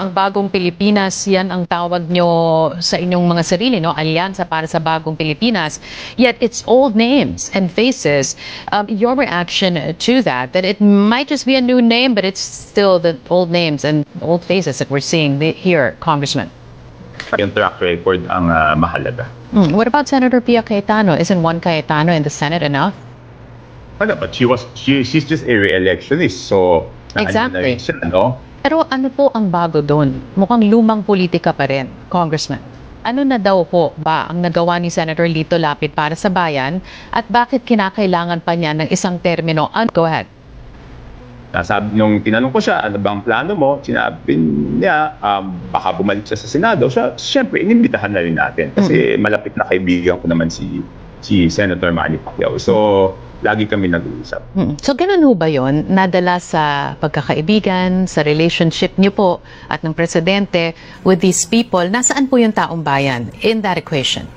Ang Bagong Pilipinas, yan ang tawag nyo sa inyong mga sarili, no? Alyansa para sa Bagong Pilipinas. Yet it's old names and faces. Your reaction to that it might just be a new name, but it's still the old names and old faces that we're seeing here, Congressman. Yung track record ang mahalaga. What about Senator Pia Cayetano? Isn't one Cayetano in the Senate enough? But she's just a re-electionist, so Exactly. siya, no? Pero ano po ang bago doon? Mukhang lumang politika pa rin, Congressman. Ano na daw po ba ang nagawa ni Senator Lito Lapid para sa bayan at bakit kinakailangan pa niya ng isang termino? Go ahead. Sabi, nung tinanong ko siya, ano bang plano mo? Sinabi niya, baka bumalik siya sa Senado. Siyempre, inimbitahan na rin natin. Kasi malapit na kaibigan ko naman si Senator Manny Pacquiao. So, lagi kami nag-uusap. So, ganun ho ba yun? Nadala sa pagkakaibigan, sa relationship niyo po at ng presidente with these people, nasaan po yung taong bayan in that equation?